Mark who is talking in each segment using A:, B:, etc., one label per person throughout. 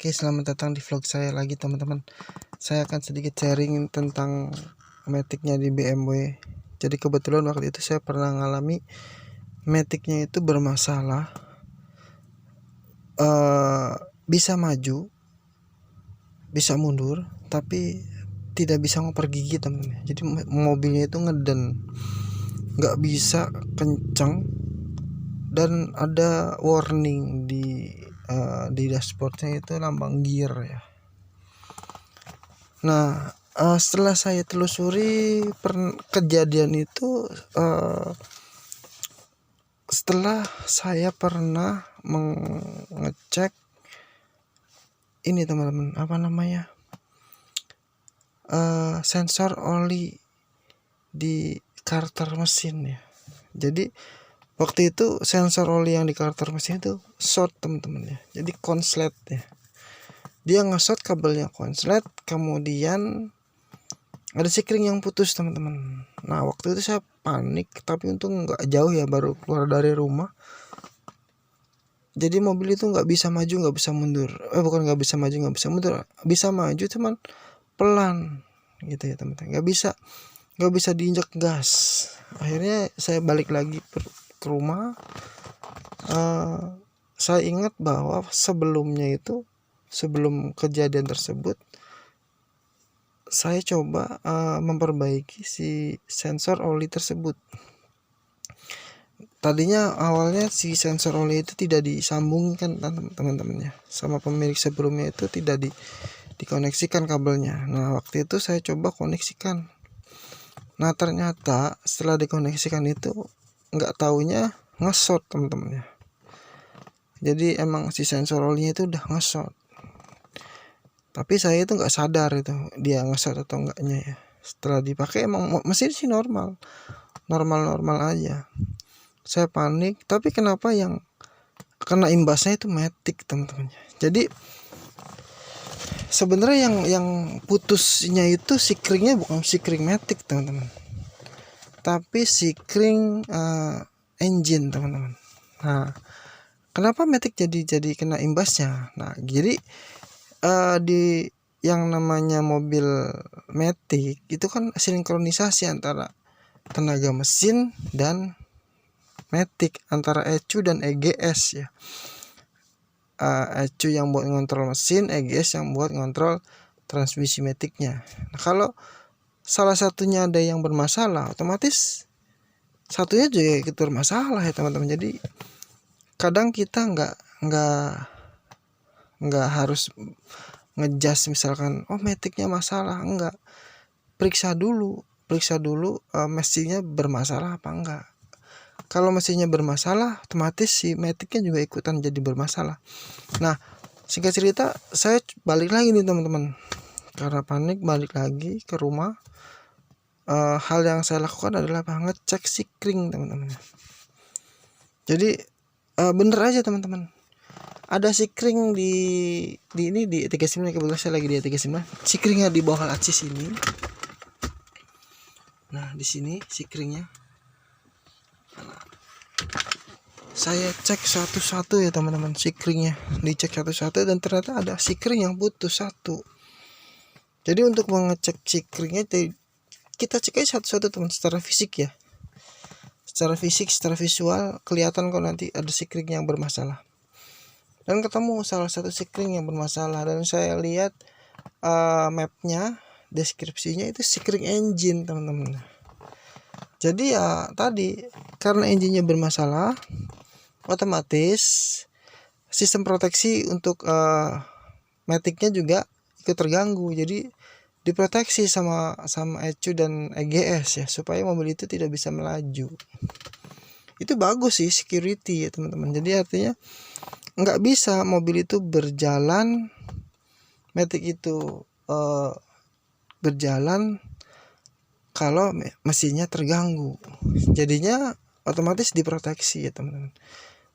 A: Oke, selamat datang di vlog saya lagi teman-teman. Saya akan sedikit sharing tentang maticnya di BMW. Jadi kebetulan waktu itu saya pernah ngalami maticnya itu bermasalah, bisa maju, bisa mundur, tapi tidak bisa ngoper gigi teman-teman. Jadi mobilnya itu ngeden, nggak bisa kencang, dan ada warning di dashboardnya itu lambang gear ya. Nah, setelah saya telusuri kejadian itu, setelah saya pernah mengecek ini teman-teman, apa namanya, sensor oli di karter mesin ya. Jadi waktu itu sensor oli yang di karter mesin itu short teman-teman ya. Jadi konslet ya. Dia nge-short kabelnya konslet, kemudian ada sikring yang putus teman-teman. Nah waktu itu saya panik, tapi untung nggak jauh ya, baru keluar dari rumah. Jadi mobil itu nggak bisa maju, nggak bisa mundur. Bukan nggak bisa maju, nggak bisa mundur, bisa maju cuman pelan gitu ya teman-teman. Nggak bisa diinjak gas. Akhirnya saya balik lagi ke rumah. Saya ingat bahwa sebelum kejadian tersebut, saya coba memperbaiki si sensor oli tersebut. Tadinya awalnya si sensor oli itu tidak disambungkan teman-teman ya, sama pemilik sebelumnya itu tidak dikoneksikan kabelnya. Nah waktu itu saya coba koneksikan. Nah ternyata setelah dikoneksikan itu nggak taunya nge-short teman-teman ya. Jadi emang si sensor olinya itu udah nge-short. Tapi saya itu nggak sadar itu dia nge-short atau enggaknya ya. Setelah dipakai emang mesin sih normal aja. Saya panik, tapi kenapa yang kena imbasnya itu matic teman-teman. Jadi sebenarnya yang putusnya itu sikringnya bukan sikring matic teman-teman, tapi sikring engine teman-teman. Nah kenapa matic jadi kena imbasnya? Nah jadi di yang namanya mobil matic itu kan sinkronisasi antara tenaga mesin dan matic, antara ECU dan EGS ya. ECU yang buat ngontrol mesin, EGS yang buat ngontrol transmisi maticnya. Nah, kalau salah satunya ada yang bermasalah, otomatis satunya juga ikut bermasalah ya teman-teman. Jadi kadang kita nggak harus ngejas misalkan maticnya masalah, enggak, periksa dulu mesinnya bermasalah apa enggak. Kalau mesinnya bermasalah, otomatis si maticnya juga ikutan jadi bermasalah. Nah singkat cerita, saya balik lagi nih teman-teman, karena panik balik lagi ke rumah. Hal yang saya lakukan adalah ngecek sikring teman-teman. Jadi bener aja teman-teman, ada sikring di E39. Kebetulan saya lagi di E39. Sikringnya di bawah latsis ini. Nah, di sini sikringnya. Saya cek satu-satu ya teman-teman, sikringnya. Dicek satu-satu dan ternyata ada sikring yang putus satu. Jadi untuk mengecek sikringnya kita cek aja satu-satu teman, secara fisik ya. Secara visual kelihatan kok nanti ada sikring yang bermasalah. Dan ketemu salah satu sikring yang bermasalah, dan saya lihat mapnya, deskripsinya itu sikring engine teman-teman. Jadi ya tadi, karena engine-nya bermasalah, otomatis sistem proteksi untuk maticnya juga ikut terganggu. Jadi diproteksi sama ECU dan EGS ya, supaya mobil itu tidak bisa melaju. Itu bagus sih, security ya teman-teman. Jadi artinya nggak bisa mobil itu berjalan, matic itu berjalan kalau mesinnya terganggu. Jadinya otomatis diproteksi ya teman-teman.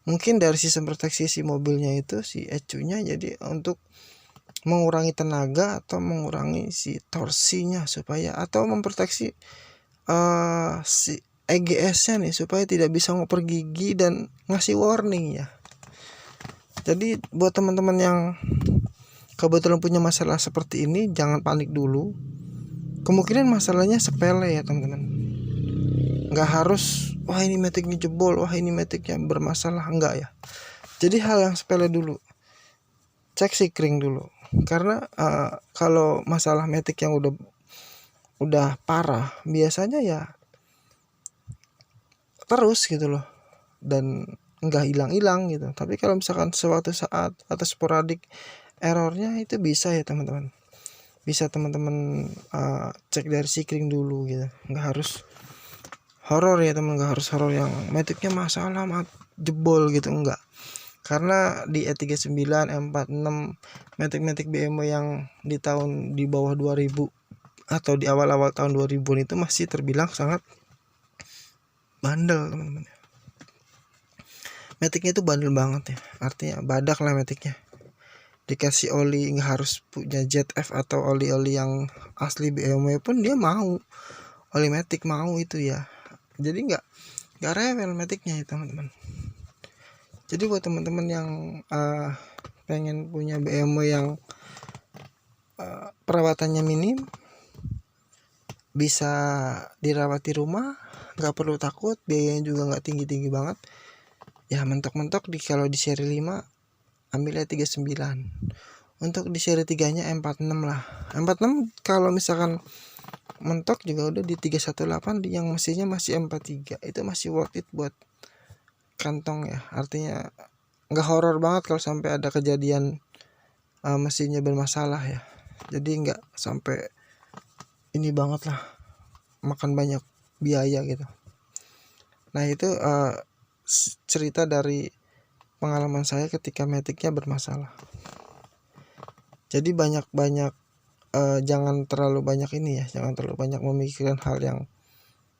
A: Mungkin dari sistem proteksi si mobilnya itu, si ECU-nya, jadi untuk mengurangi tenaga atau mengurangi si torsinya, supaya, atau memproteksi si EGS-nya nih, supaya tidak bisa ngoper gigi dan ngasih warning ya. Jadi buat teman-teman yang kebetulan punya masalah seperti ini, jangan panik dulu. Kemungkinan masalahnya sepele ya teman-teman, nggak harus wah ini metiknya jebol, wah ini metiknya bermasalah, enggak ya. Jadi hal yang sepele dulu, cek sikring dulu, karena kalau masalah metik yang udah parah biasanya ya terus gitu loh, dan nggak hilang-hilang gitu. Tapi kalau misalkan suatu saat atau sporadik errornya itu bisa ya teman-teman, bisa teman-teman cek dari sikring dulu gitu. Nggak harus horor ya teman, nggak harus horor yang metiknya masalah jebol gitu, enggak. Karena di E39, E46, metik-metik BMW yang di bawah 2000 atau di awal-awal tahun 2000 itu masih terbilang sangat bandel teman-teman. Metiknya itu bandel banget ya, artinya badak lah metiknya. Dikasih oli, nggak harus punya ZF atau oli-oli yang asli BMW pun dia mau, oli metik mau itu ya. Jadi nggak rewel metiknya ya teman-teman. Jadi buat teman-teman yang pengen punya BMW yang perawatannya minim, bisa dirawat di rumah, nggak perlu takut, biayanya juga nggak tinggi-tinggi banget ya. Mentok-mentok kalau di seri 5 ambilnya 39, untuk di seri 3 nya M46 lah. M46 kalau misalkan mentok juga udah di 318 yang mesinnya masih M43, itu masih worth it buat kantong ya. Artinya nggak horor banget kalau sampai ada kejadian mesinnya bermasalah ya. Jadi nggak sampai ini banget lah, makan banyak biaya gitu. Nah itu cerita dari pengalaman saya ketika metiknya bermasalah. Jadi banyak-banyak jangan terlalu banyak ini ya, jangan terlalu banyak memikirkan hal yang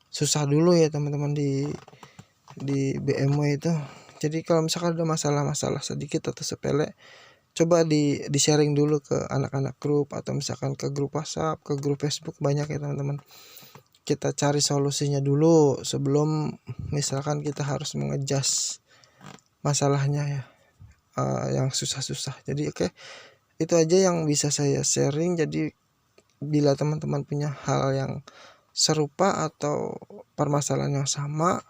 A: susah dulu ya teman-teman di BMW itu. Jadi kalau misalkan ada masalah-masalah sedikit atau sepele, coba di sharing dulu ke anak-anak grup, atau misalkan ke grup WhatsApp, ke grup Facebook, banyak ya teman-teman. Kita cari solusinya dulu sebelum misalkan kita harus mengejas masalahnya ya, yang susah-susah. Jadi oke, itu aja yang bisa saya sharing. Jadi bila teman-teman punya hal yang serupa atau permasalahan yang sama,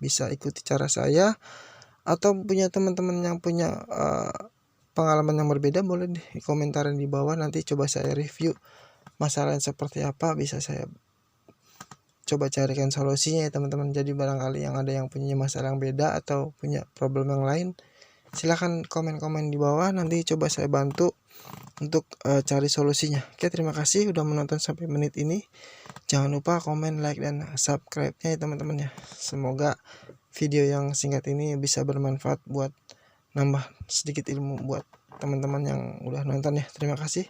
A: bisa ikuti cara saya, atau punya teman-teman yang punya pengalaman yang berbeda, boleh deh komentarin di bawah, nanti coba saya review masalah yang seperti apa, bisa saya coba carikan solusinya ya teman-teman. Jadi barangkali yang ada yang punya masalah yang beda atau punya problem yang lain, silahkan komen-komen di bawah, nanti coba saya bantu untuk cari solusinya. Oke, terima kasih udah menonton sampai menit ini. Jangan lupa komen, like, dan subscribe-nya ya teman-teman ya. Semoga video yang singkat ini bisa bermanfaat buat nambah sedikit ilmu buat teman-teman yang udah nonton ya. Terima kasih.